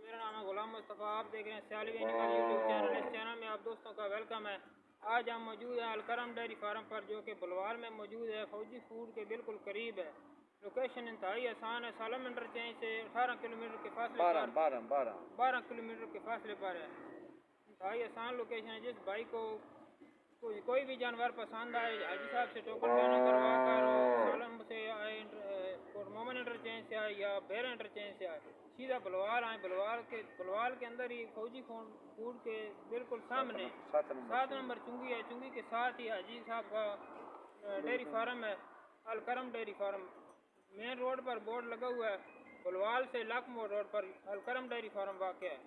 मेरा नाम है गुलाम मुस्तफ़ा। आप देख रहे हैं सियाली एनिमल यूट्यूब चैनल। इस चैनल में आप दोस्तों का वेलकम है। आज हम मौजूद हैं अलकरम डेयरी फार्म पर, जो कि बुलवाल में मौजूद है। फौजी फूड के बिल्कुल करीब है। लोकेशन इंतहाई आसान है। सालम इंटरचेंज से 18 किलोमीटर के फासले पर 12 किलोमीटर के फासले पर है। इंतहाई आसान लोकेशन है। जिस भाई को कोई भी जानवर पसंद आए, हाजी साहब से टोकन बयान करवा कर सालम से आए, मोमन इंटरचेंज से आए या बेरा इंटरचेंज से आए, सीधा बुलवाल आए। बुलवाल के अंदर ही फौजी फूड के बिल्कुल सामने 7 नंबर चुंगी है। चुंगी के साथ ही हाजी साहब का डेयरी फार्म है, Alkaram dairy farm. Main road पर बोर्ड लगा हुआ है। बुलवाल से लाखमोड़ रोड पर अलकरम डेयरी फार्म वाक़ है।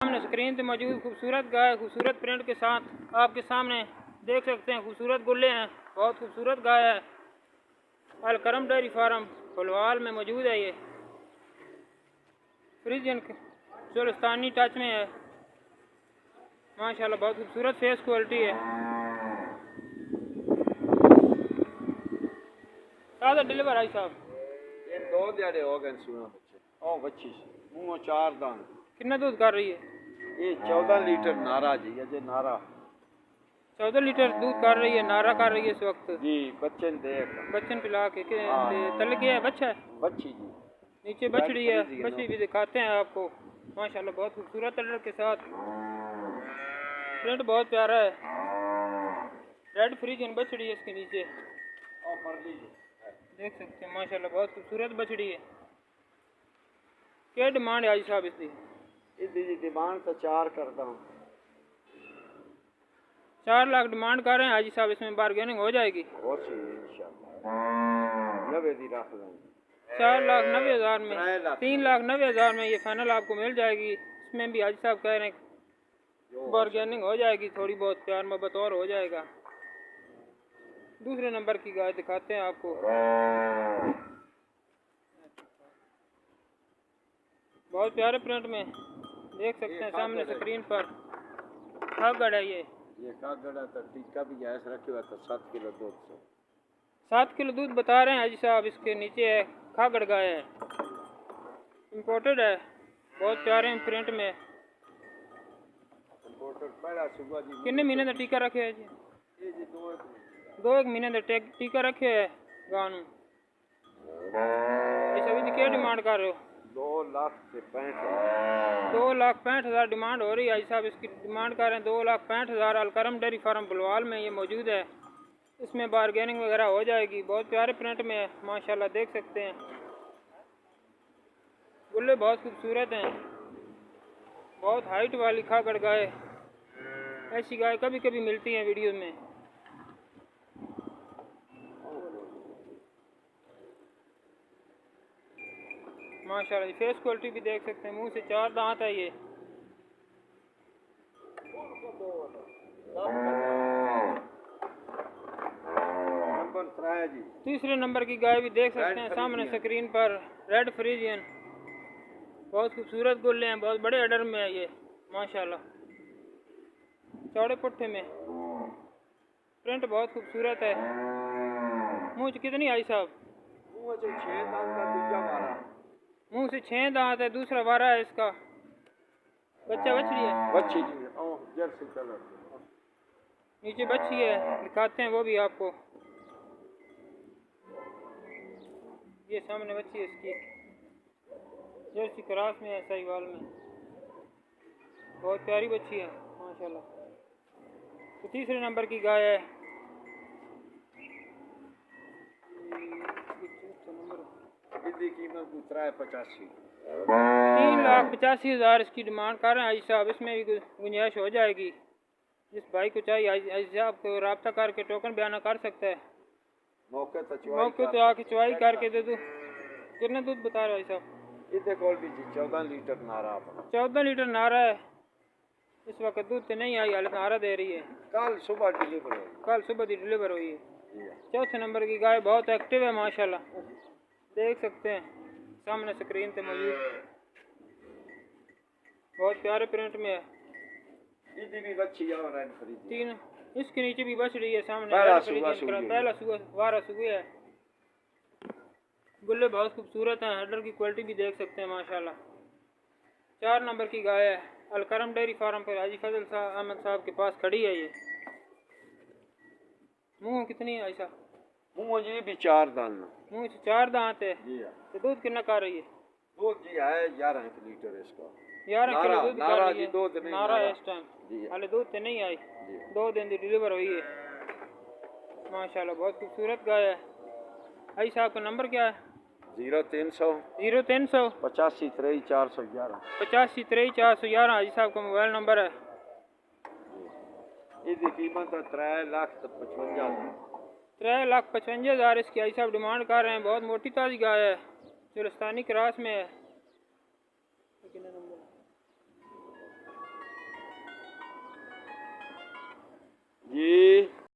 सामने स्क्रीन पे मौजूद खूबसूरत गाय खूबसूरत प्रिंट के साथ आपके सामने देख सकते हैं। खूबसूरत गुल्ले हैं, बहुत खूबसूरत गाय है। अलकरम डेयरी फार्म बुलवाल में मौजूद है। ये फ्रीजियन चोलिस्तानी टच में है माशाल्लाह। बहुत खूबसूरत फेस क्वालिटी है। ताज़ा डिलीवर आई साहब। ये 2 दिहाड़े हो गए सुना बच्चे। ओ बच्ची मुंह 4 दान। कितना दूध कर रही है ये 14 लीटर नारा जी। अजय नारा 14 लीटर दूध कर रही है। नारा कर रही है इस वक्त जी। बच्चन देख बच्चन पिला के तल गया है बच्चा है। बच्ची जी नीचे बछड़ी है। बछड़ी भी दिखाते हैं आपको माशाल्लाह। बहुत खूबसूरत कलर के साथ प्रिंट बहुत प्यारा है। रेड फ्रीजियन बछड़ी है इसके नीचे देख सकते हैं माशाल्लाह। बहुत खूबसूरत बछड़ी है। क्या डिमांड है हाजी साहब इसकी? इसकी डिमांड तो 4 करता हूँ। 4 लाख डिमांड कर रहे हैं हाजी साहब। इसमें बार्गेनिंग हो जाएगी? हो चाहिए इंशाल्लाह। 90 दी रख लेंगे। 4,90,000 में 3,90,000 में ये फाइनल आपको मिल जाएगी। इसमें भी हाजी साहब कह रहे हैं बार्गेनिंग हो जाएगी, थोड़ी बहुत प्यार मोहब्बत और हो जाएगा। दूसरे नंबर की गाय दिखाते हैं आपको। बहुत प्यारे प्रिंट में देख सकते हैं सामने स्क्रीन पर। खागड़ है ये खागड़ है तो टीका भी गैस रखे हुआ। तो 7 किलो दूध 7 किलो दूध बता रहे हैं हाजी साहब। इसके नीचे है खागड़ गाय है, इम्पोर्टेड है। बहुत प्यारे प्रिंट में। कितने महीने का टीका रखे है जी? 2 महीने का टीका रखे है गानू। ये सभी क्या डिमांड कर रहे हो? 2,65,000 डिमांड हो रही है। साहब इसकी डिमांड कर रहे हैं 2,65,000। अलकरम डेयरी फार्म बुलवाल में ये मौजूद है। इसमें बारगेनिंग वगैरह हो जाएगी। बहुत प्यारे प्रिंट में है माशाल्लाह, देख सकते हैं। गुल्ले बहुत खूबसूरत हैं। बहुत हाइट वाली खागड़ गाय। ऐसी गाय कभी कभी मिलती हैं वीडियो में। माशाल्लाह फेस क्वालिटी भी देख सकते हैं। मुंह से 4 दांत है ये। तीसरे नंबर की गाय भी देख सकते हैं सामने स्क्रीन पर। रेड फ्रीजियन बहुत खूबसूरत गुल्ले हैं। बहुत बड़े ऑर्डर में है ये माशाल्लाह। चौड़े पुट्ठे में प्रिंट बहुत खूबसूरत है। मुँह कितनी आई साहब? मुंह से 6 दांत है। दूसरा वारा है इसका। बच्चा बछड़ी है। बच्ची जर्सी कलर नीचे बच्ची है, दिखाते हैं वो भी आपको। ये सामने बच्ची है इसकी। जर्सी क्रॉस में है, साहिवाल में। बहुत प्यारी बच्ची है माशाल्लाह। तो तीसरे नंबर की गाय है। कीमत 3,85,000 3,85,000 इसकी डिमांड कर रहे हैं हाजी साहब। इसमें भी गुंजाइश हो जाएगी। जिस भाई को चाहिए हाजी साहब को रब्ता करके टोकन बयाना कर सकता है। मौके तो आके चुवाई करके दे दो। कितना दूध बता रहे हो भाई साहब? 14 लीटर नारा। 14 लीटर नारा है इस वक्त। दूध तो नहीं आई, हालत नारा दे रही है। कल सुबह डिलीवर हुई है। चौथे नंबर की गाय बहुत एक्टिव है माशाल्लाह, देख सकते हैं सामने स्क्रीन पे मौजूद। बहुत प्यारे प्रिंट में है। तीन इसके नीचे भी बच रही है सामने। पहला सुबह है। गुल्ले बहुत खूबसूरत हैं, हेडर की क्वालिटी भी देख सकते हैं माशाल्लाह। 4 नंबर की गाय है, अलकरम डेयरी फार्म पर हाजी फजल अहमद साहब के पास खड़ी है ये। मुँह कितनी है ऐसा? मुँह जी भी 4 दाना। मुँह से 4 दांत है। जी हाँ। तो दूध कितना कर रही है? दूध जी है 11 लीटर इसका। 11 किलो दूध कर रही है। दूध नहीं नारा है इस टाइम। जी हाले दूध तो नहीं आई, 2 दिन की डिलीवर हुई है माशाल्लाह। बहुत खूबसूरत गाय है। हाजी साहब का नंबर क्या है? 0300 0300 85 23 411। 85 23 411 हाजी साहब का मोबाइल नंबर है। इसकी कीमत है 3,55,000। 3,55,000 इसकी हाजी साहब डिमांड कर रहे हैं। बहुत मोटी ताजी गाय है, चुलस्तानी क्रास में है। जी